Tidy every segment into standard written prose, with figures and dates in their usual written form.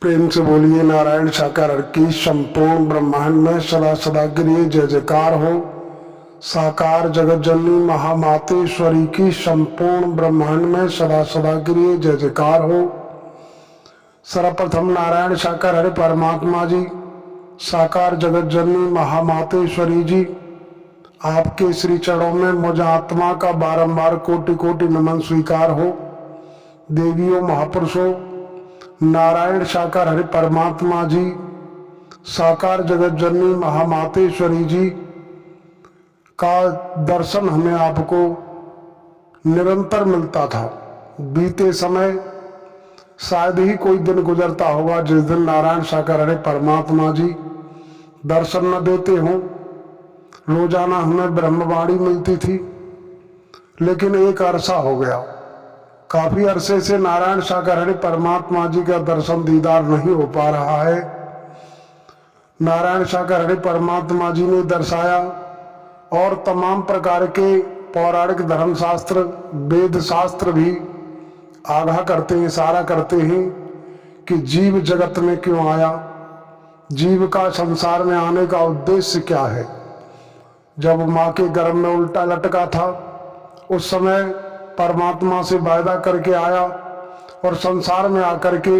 प्रेम से बोलिए नारायण साकार की संपूर्ण ब्रह्मांड में सदा सदा के लिए जय जयकार हो। साकार जगत जननी महामातेश्वरी की संपूर्ण ब्रह्मांड में सदा सदा के लिए जय जयकार हो। सर्वप्रथम नारायण साकार हरे परमात्मा जी, साकार जगत जननी महामातेश्वरी जी, आपके श्री चरणों में मुझ आत्मा का बारंबार कोटि कोटि नमन स्वीकार हो। देवियों महापुरुषों, नारायण साकार हरि परमात्मा जी, साकार जगत जननी महामातेश्वरी जी का दर्शन हमें आपको निरंतर मिलता था। बीते समय शायद ही कोई दिन गुजरता होगा जिस दिन नारायण साकार हरि परमात्मा जी दर्शन न देते हों। रोजाना हमें ब्रह्मवाणी मिलती थी, लेकिन एक अरसा हो गया, काफी अरसे से नारायण साकार हरि परमात्मा जी का दर्शन दीदार नहीं हो पा रहा है। नारायण साकार हरि परमात्मा जी ने दर्शाया और तमाम प्रकार के पौराणिक धर्मशास्त्र वेद शास्त्र भी आगाह करते हैं, इशारा करते हैं कि जीव जगत में क्यों आया, जीव का संसार में आने का उद्देश्य क्या है। जब माँ के गर्भ में उल्टा लटका था उस समय परमात्मा से वायदा करके आया और संसार में आकर के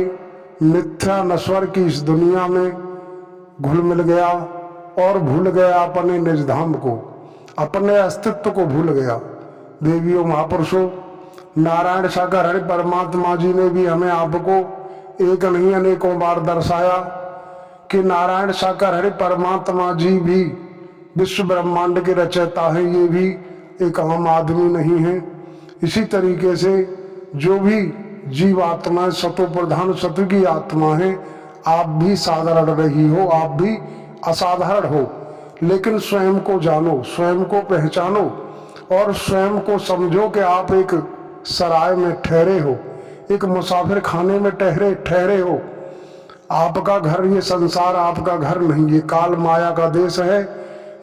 मिथ्या नश्वर की इस दुनिया में घुल मिल गया और भूल गया अपने निज धाम को, अपने अस्तित्व को भूल गया। देवियों महापुरुषों, नारायण साकार हरि परमात्मा जी ने भी हमें आपको एक नहीं अनेकों बार दर्शाया कि नारायण साकार हरि परमात्मा जी भी विश्व ब्रह्मांड के रचयिता हैं, ये भी एक आम आदमी नहीं है। इसी तरीके से जो भी जीव आत्मा सतो प्रधान सत्व की आत्मा है, आप भी साधारण रही हो, आप भी असाधारण हो, लेकिन स्वयं को जानो, स्वयं को पहचानो और स्वयं को समझो कि आप एक सराय में ठहरे हो, एक मुसाफिर खाने में ठहरे हो। आपका घर ये संसार आपका घर नहीं, ये काल माया का देश है।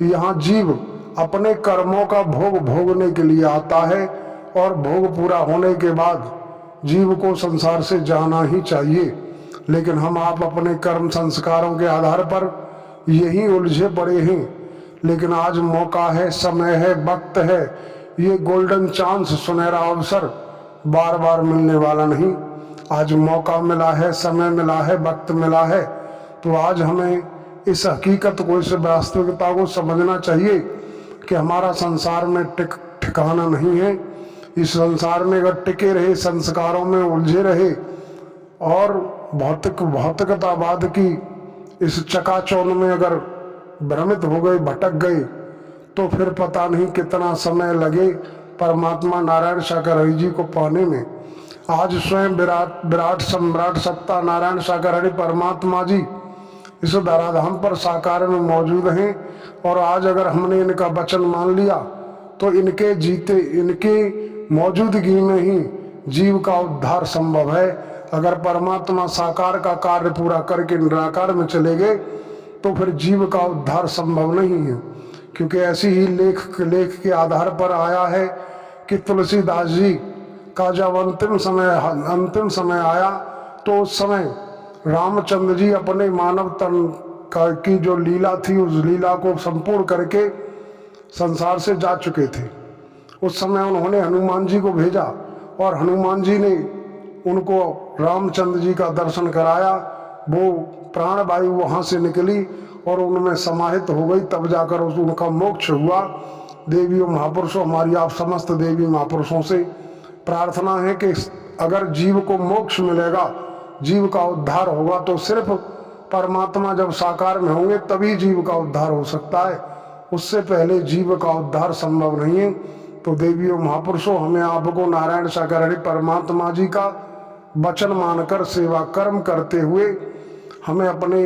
यहाँ जीव अपने कर्मों का भोग भोगने के लिए आता है और भोग पूरा होने के बाद जीव को संसार से जाना ही चाहिए। लेकिन हम आप अपने कर्म संस्कारों के आधार पर यही उलझे पड़े हैं। लेकिन आज मौका है, समय है, वक्त है, ये गोल्डन चांस, सुनहरा अवसर बार बार मिलने वाला नहीं। आज मौका मिला है, समय मिला है, वक्त मिला है, तो आज हमें इस हकीकत को, इस वास्तविकता को समझना चाहिए कि हमारा संसार में ठिकाना नहीं है। इस संसार में अगर टिके रहे, संस्कारों में उलझे रहे और भौतिकतावाद की इस चकाचौंध में अगर भ्रमित हो गए, भटक गए, तो फिर पता नहीं कितना समय लगे परमात्मा नारायण साकार हरि जी को पाने में। आज स्वयं विराट सम्राट सत्ता नारायण साकार हरि परमात्मा जी इस धराधाम पर साकार में मौजूद हैं और आज अगर हमने इनका वचन मान लिया तो इनके जीते, इनके मौजूदगी में ही जीव का उद्धार संभव है। अगर परमात्मा साकार का कार्य पूरा करके निराकार में चले गए तो फिर जीव का उद्धार संभव नहीं है। क्योंकि ऐसी ही लेख के आधार पर आया है कि तुलसीदास जी का जब अंतिम समय आया तो उस समय रामचंद्र जी अपने मानव तन की जो लीला थी उस लीला को संपूर्ण करके संसार से जा चुके थे। उस समय उन्होंने हनुमान जी को भेजा और हनुमान जी ने उनको रामचंद्र जी का दर्शन कराया। वो प्राणवायु वहाँ से निकली और उनमें समाहित हो गई, तब जाकर उनका मोक्ष हुआ। देवियों महापुरुषों, हमारी आप समस्त देवी महापुरुषों से प्रार्थना है कि अगर जीव को मोक्ष मिलेगा, जीव का उद्धार होगा, तो सिर्फ परमात्मा जब साकार में होंगे तभी जीव का उद्धार हो सकता है, उससे पहले जीव का उद्धार संभव नहीं है। तो देवियों महापुरुषों, हमें आपको नारायण साकार हरि परमात्मा जी का वचन मानकर सेवा कर्म करते हुए हमें अपने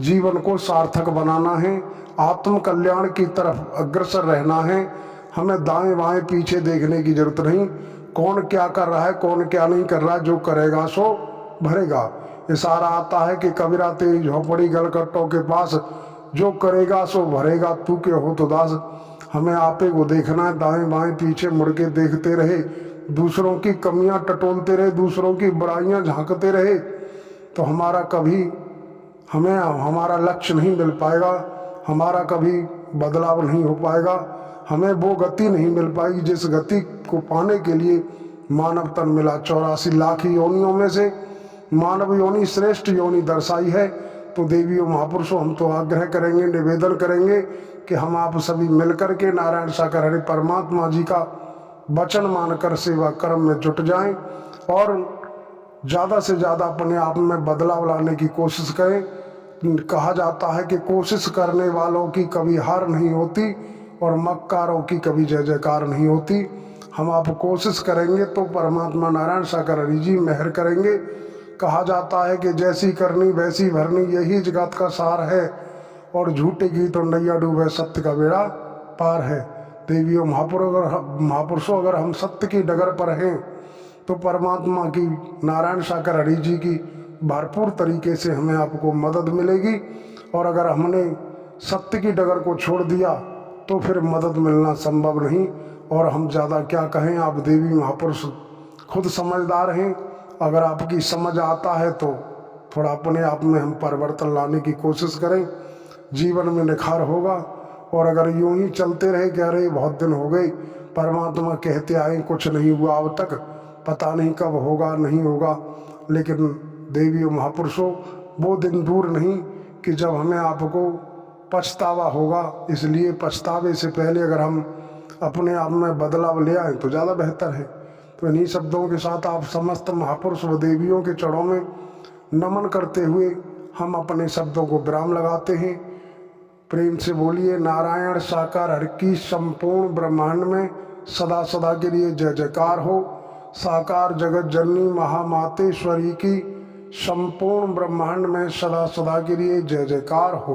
जीवन को सार्थक बनाना है, आत्म कल्याण की तरफ अग्रसर रहना है। हमें दाएं बाएं पीछे देखने की जरूरत नहीं, कौन क्या कर रहा है, कौन क्या नहीं कर रहा है, जो करेगा सो भरेगा। इशारा आता है कि कबीरा तेरी झोपड़ी गलकट्टों के पास, जो करेगा सो भरेगा, तू के हो तो दास। हमें आपे को देखना है, दाएं बाएं पीछे मुड़ के देखते रहे, दूसरों की कमियां टटोलते रहे, दूसरों की बुराइयां झांकते रहे, तो हमारा कभी हमें हमारा लक्ष्य नहीं मिल पाएगा, हमारा कभी बदलाव नहीं हो पाएगा, हमें वो गति नहीं मिल पाएगी जिस गति को पाने के लिए मानव तन मिला। 84 लाख योनियों में से मानव योनि श्रेष्ठ योनि दर्शाई है। तो देवियों महापुरुषों, हम तो आग्रह करेंगे, निवेदन करेंगे कि हम आप सभी मिलकर के नारायण साकार हरि परमात्मा जी का वचन मानकर सेवा कर्म में जुट जाएं और ज़्यादा से ज़्यादा अपने आप में बदलाव लाने की कोशिश करें। कहा जाता है कि कोशिश करने वालों की कभी हार नहीं होती और मक्कारों की कभी जय जयकार नहीं होती। हम आप कोशिश करेंगे तो परमात्मा नारायण साकार हरि जी मेहर करेंगे। कहा जाता है कि जैसी करनी वैसी भरनी, यही जगत का सार है, और झूठे की तो नैया डूबे, सत्य का बेड़ा पार है। देवियों महापुरुषों, अगर हम सत्य की डगर पर हैं तो परमात्मा की नारायण साकार हरि जी की भरपूर तरीके से हमें आपको मदद मिलेगी, और अगर हमने सत्य की डगर को छोड़ दिया तो फिर मदद मिलना संभव नहीं। और हम ज़्यादा क्या कहें, आप देवी महापुरुष खुद समझदार हैं। अगर आपकी समझ आता है तो थोड़ा अपने आप में हम परिवर्तन लाने की कोशिश करें, जीवन में निखार होगा। और अगर यूं ही चलते रहे कि अरे बहुत दिन हो गए, परमात्मा कहते आए कुछ नहीं हुआ अब तक, पता नहीं कब होगा नहीं होगा, लेकिन देवियों महापुरुषों, वो दिन दूर नहीं कि जब हमें आपको पछतावा होगा। इसलिए पछतावे से पहले अगर हम अपने आप में बदलाव ले आए तो ज़्यादा बेहतर है। तो इन्हीं शब्दों के साथ आप समस्त महापुरुष व देवियों के चरणों में नमन करते हुए हम अपने शब्दों को विराम लगाते हैं। प्रेम से बोलिए नारायण साकार हरि की संपूर्ण ब्रह्मांड में सदा सदा के लिए जय जयकार हो। साकार जगत जननी महामातेश्वरी की संपूर्ण ब्रह्मांड में सदा सदा के लिए जय जयकार हो।